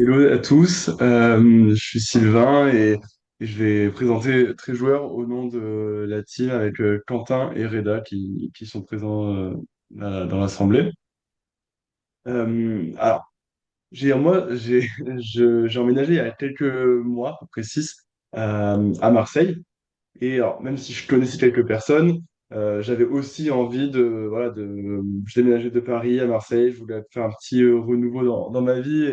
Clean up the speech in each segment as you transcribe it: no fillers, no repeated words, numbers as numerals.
Hello à tous, je suis Sylvain et je vais présenter Très Joueur au nom de la team avec Quentin et Reda qui sont présents dans l'assemblée. Alors, j'ai emménagé il y a quelques mois, à peu près six, à Marseille. Et alors, même si je connaissais quelques personnes, j'avais aussi envie je déménageais de Paris à Marseille, je voulais faire un petit renouveau dans ma vie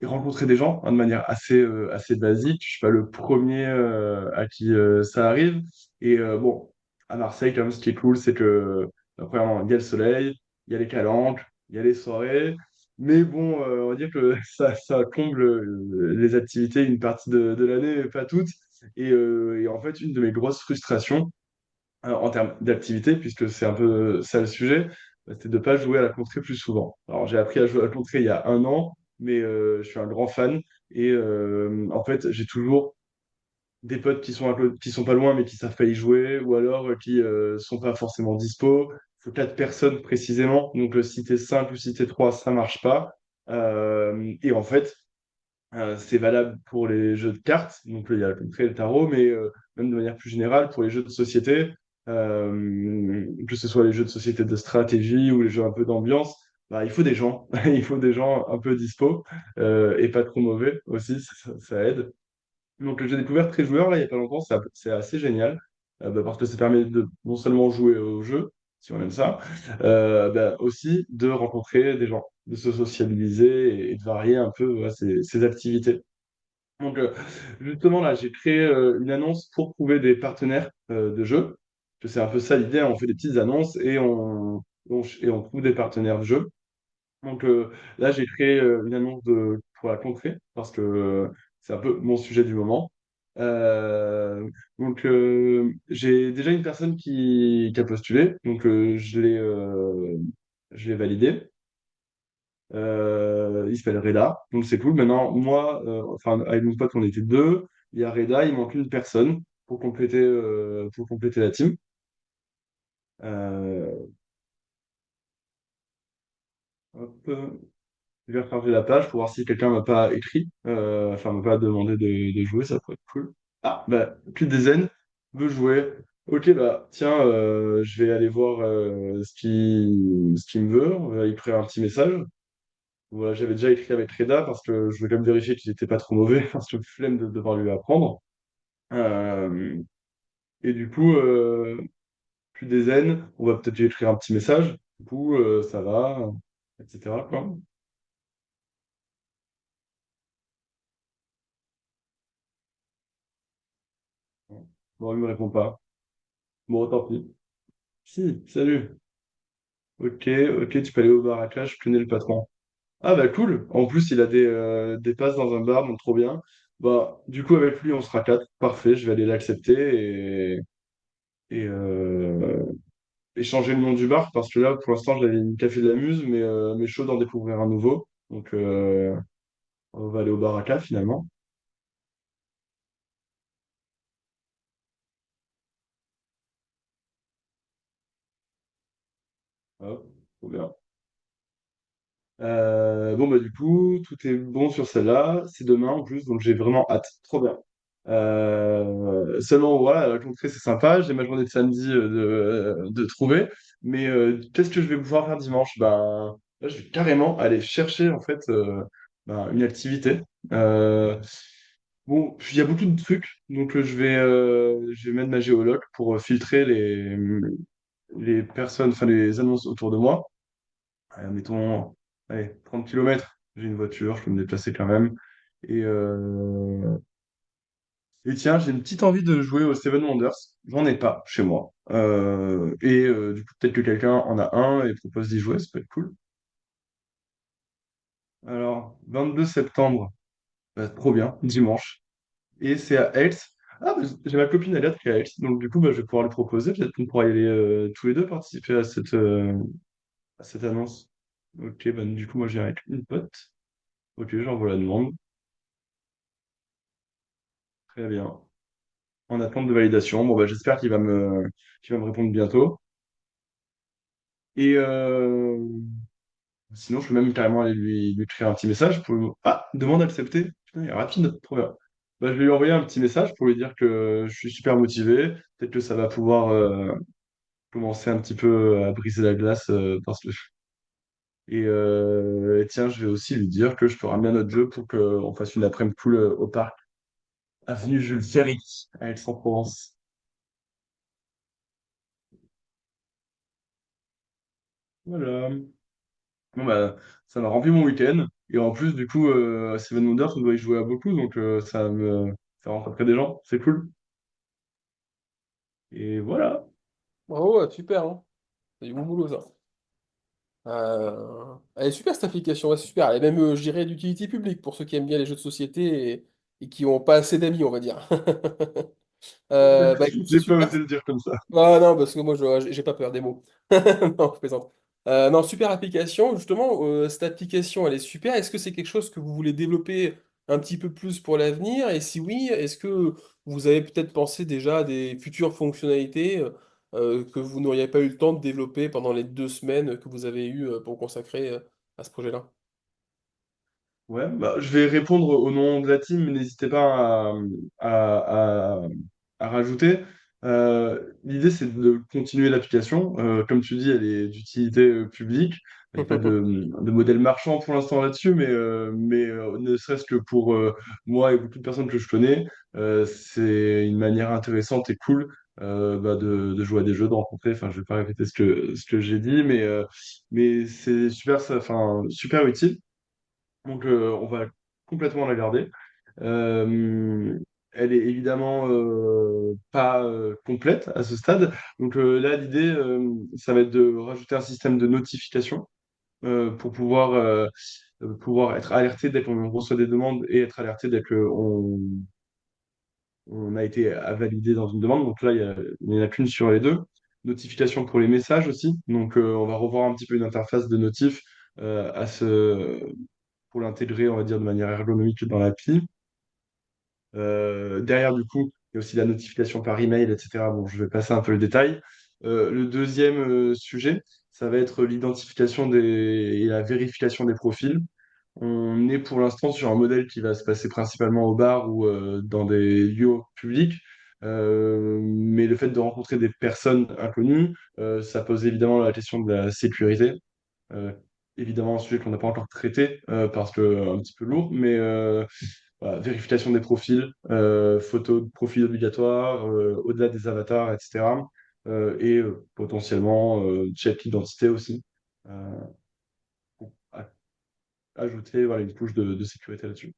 et rencontrer des gens hein, de manière assez basique. Je suis pas le premier à qui ça arrive. Bon, à Marseille, quand même, ce qui est cool, c'est que, premièrement, il y a le soleil, il y a les calanques, il y a les soirées. Mais bon, on va dire que ça comble les activités une partie de l'année, mais pas toutes. Et en fait, une de mes grosses frustrations, en termes d'activité, puisque c'est un peu ça le sujet, c'était de ne pas jouer à la contrée plus souvent. Alors j'ai appris à jouer à la contrée il y a un an, mais je suis un grand fan. En fait, j'ai toujours des potes qui sont pas loin, mais qui savent pas y jouer, ou alors qui sont pas forcément dispo. Il faut quatre personnes précisément. Donc si t'es 5 ou si t'es 3 ça marche pas. Et en fait, c'est valable pour les jeux de cartes, donc il y a le trait et le tarot, mais même de manière plus générale pour les jeux de société, que ce soit les jeux de société de stratégie ou les jeux un peu d'ambiance, bah, il faut des gens, il faut des gens un peu dispo et pas trop mauvais aussi, ça aide. Donc j'ai découvert Très Joueur là il y a pas longtemps, c'est assez génial parce que ça permet de non seulement jouer au jeu, si on aime ça, aussi de rencontrer des gens, de se sociabiliser et de varier un peu voilà, ses activités. Donc, justement, là, j'ai créé une annonce pour trouver des partenaires de jeu. Que c'est un peu ça l'idée, hein. On fait des petites annonces et on trouve des partenaires de jeu. Donc, là, j'ai créé une annonce pour la contrée parce que c'est un peu mon sujet du moment. J'ai déjà une personne qui a postulé, donc je l'ai validé. Il s'appelle Reda, donc c'est cool. Maintenant, moi, enfin, avec mon pote, on était deux. Il y a Reda, il manque une personne pour compléter la team. Euh, hop, je vais recharger la page pour voir si quelqu'un m'a pas écrit, enfin, m'a pas demandé de jouer, ça pourrait être cool. Ah, bah, Pete Dezen veut jouer. Ok, bah, tiens, je vais aller voir ce qu'il me veut. On va lui écrire un petit message. Voilà, j'avais déjà écrit avec Reda parce que je voulais quand même vérifier qu'il n'était pas trop mauvais, parce que flemme de devoir lui apprendre. Euh, et du coup, plus des zen, on va peut-être lui écrire un petit message. Du coup, ça va, etc. quoi. Bon, il me répond pas. Bon, tant pis. Si, salut. Ok, ok, tu peux aller au bar à clash, je connais le patron. Ah bah cool. En plus, il a des passes dans un bar, donc trop bien. Bah, du coup, avec lui, on sera quatre. Parfait, je vais aller l'accepter et et changer le nom du bar parce que là, pour l'instant, j'avais une Café de la Muse, mais chaud d'en découvrir un nouveau. Donc, on va aller au Baraka finalement. Hop, trop bien. Bon, bah, du coup, tout est bon sur celle-là. C'est demain en plus, donc j'ai vraiment hâte. Trop bien. Seulement, voilà, la contrée, c'est sympa. J'ai ma journée de samedi de trouver. Mais qu'est-ce que je vais pouvoir faire dimanche? Ben, là, je vais carrément aller chercher en fait une activité. Euh, Bon, il y a beaucoup de trucs, donc je vais mettre ma géologue pour filtrer les personnes, enfin les annonces autour de moi. Mettons, allez, 30 kilomètres, j'ai une voiture, je peux me déplacer quand même. Et, euh, et tiens, j'ai une petite envie de jouer au Seven Wonders. J'en ai pas chez moi. Du coup, peut-être que quelqu'un en a un et propose d'y jouer, ça peut être cool. Alors, 22 septembre, bah, trop bien, dimanche. Et c'est à Aix. Ah, bah, j'ai ma copine Agathe qui est à Aix, donc du coup, bah, je vais pouvoir lui proposer. Peut-être qu'on pourra y aller tous les deux participer à cette annonce. Ok, bah, du coup, moi, j'ai avec une pote. Ok, j'envoie la demande. Très bien. En attente de validation. Bon, bah, j'espère qu'il va me répondre bientôt. Et, Sinon, je peux même carrément aller lui écrire un petit message pour lui... Ah, demande acceptée. Putain, il est rapide, trop bien. Bah, je vais lui envoyer un petit message pour lui dire que je suis super motivé. Peut-être que ça va pouvoir commencer un petit peu à briser la glace parce que... Et tiens, je vais aussi lui dire que je peux ramener notre jeu pour qu'on fasse une après-midi cool au parc. Avenue Jules Ferry, à Aix-en-Provence. Voilà. Bon, bah, ça m'a rempli mon week-end. Et en plus, du coup, Seven Wonders, on doit y jouer à beaucoup, donc ça me fait rencontrer des gens. C'est cool. Et voilà. Bravo, ouais, super, hein. C'est du bon boulot, ça. Elle est super cette application, ouais, c'est super. Elle est même, je dirais, d'utilité publique pour ceux qui aiment bien les jeux de société et qui n'ont pas assez d'amis, on va dire. Bah écoute, c'est J'ai pas super. osé le dire comme ça. Ah non, parce que moi, j'ai pas peur des mots. Non, je plaisante. Non, super application. Justement, cette application, elle est super. Est-ce que c'est quelque chose que vous voulez développer un petit peu plus pour l'avenir? Et si oui, est-ce que vous avez peut-être pensé déjà à des futures fonctionnalités que vous n'auriez pas eu le temps de développer pendant les 2 semaines que vous avez eues pour consacrer à ce projet-là? Ouais, bah, je vais répondre au nom de la team, mais n'hésitez pas à, à- à rajouter. L'idée, c'est de continuer l'application. Comme tu dis, elle est d'utilité publique. Il n'y a pas de modèle marchand pour l'instant là-dessus, mais ne serait-ce que pour moi et beaucoup de personnes que je connais, c'est une manière intéressante et cool bah, de jouer à des jeux, de rencontrer. Enfin, je vais pas répéter ce que j'ai dit, mais c'est super, enfin, super utile. Donc, on va complètement la garder. Euh, Elle est évidemment pas complète à ce stade. Donc là, l'idée, ça va être de rajouter un système de notification pour pouvoir être alerté dès qu'on reçoit des demandes et être alerté dès qu'on on a été validé dans une demande. Donc là, il n'y en a qu'une sur les deux. Notification pour les messages aussi. Donc on va revoir un petit peu une interface de notif pour l'intégrer, on va dire, de manière ergonomique dans l'appli. Derrière, du coup, il y a aussi la notification par email, etc. Bon, je vais passer un peu le détail. Le deuxième sujet, ça va être l'identification et la vérification des profils. On est pour l'instant sur un modèle qui va se passer principalement au bar ou dans des lieux publics. Mais le fait de rencontrer des personnes inconnues, ça pose évidemment la question de la sécurité. Euh, Évidemment, un sujet qu'on n'a pas encore traité parce que un petit peu lourd, mais voilà, vérification des profils, photo de profil obligatoire, au-delà des avatars, etc. Potentiellement check l'identité aussi. Euh, pour ajouter voilà, une couche de sécurité là-dessus.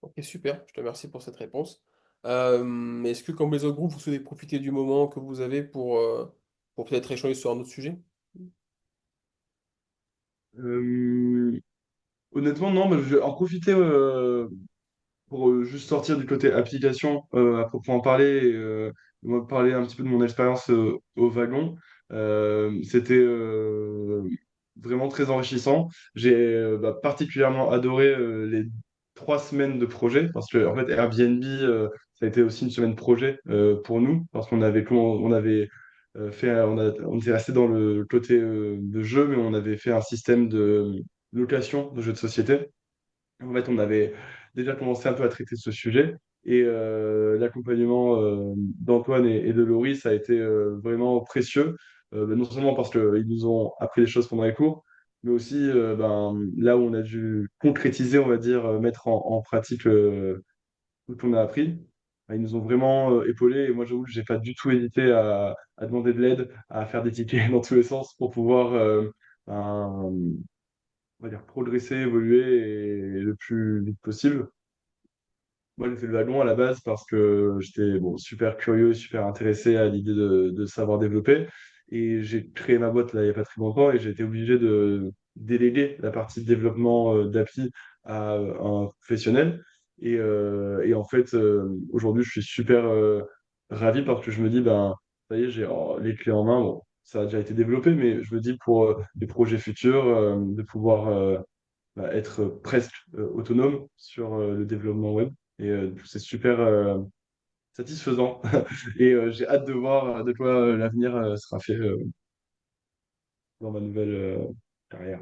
Ok, super, je te remercie pour cette réponse. Est-ce que, comme les autres groupes, vous souhaitez profiter du moment que vous avez pour peut-être échanger sur un autre sujet? Euh, Honnêtement, non, mais je vais en profiter pour juste sortir du côté application à proprement parler, moi parler un petit peu de mon expérience au wagon. C'était vraiment très enrichissant. J'ai bah, particulièrement adoré les 3 semaines de projet parce que en fait Airbnb ça a été aussi une semaine projet pour nous parce on avait on était resté dans le côté de jeu, mais on avait fait un système de location de jeux de société. En fait, on avait déjà commencé un peu à traiter ce sujet et l'accompagnement d'Antoine et de Laurie, ça a été vraiment précieux, non seulement parce qu'ils nous ont appris des choses pendant les cours, mais aussi là où on a dû concrétiser, on va dire, mettre en pratique tout ce qu'on a appris. Ils nous ont vraiment épaulés et moi, j'avoue que j'ai pas du tout hésité à demander de l'aide, à faire des tickets dans tous les sens pour pouvoir ben, on va dire, progresser, évoluer et le plus vite possible. Moi, j'ai fait le wagon à la base parce que j'étais bon, super curieux, super intéressé à l'idée de savoir développer. Et j'ai créé ma boîte là, il n'y a pas très longtemps et j'ai été obligé de déléguer la partie de développement d'appli à un professionnel. Et en fait, aujourd'hui, je suis super ravi parce que je me dis, ben, ça y est, j'ai les clés en main. Bon, ça a déjà été développé, mais je me dis pour des projets futurs, de pouvoir être presque autonome sur le développement web. Et c'est super satisfaisant. Et j'ai hâte de voir de quoi l'avenir sera fait dans ma nouvelle. carrière.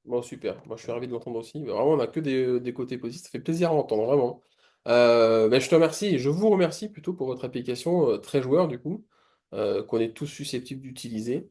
Bon, super. Moi, je suis ravi de l'entendre aussi. Vraiment, on n'a que des côtés positifs. Ça fait plaisir à entendre, vraiment. Ben, je te remercie, et je vous remercie plutôt pour votre application très joueur, du coup, qu'on est tous susceptibles d'utiliser.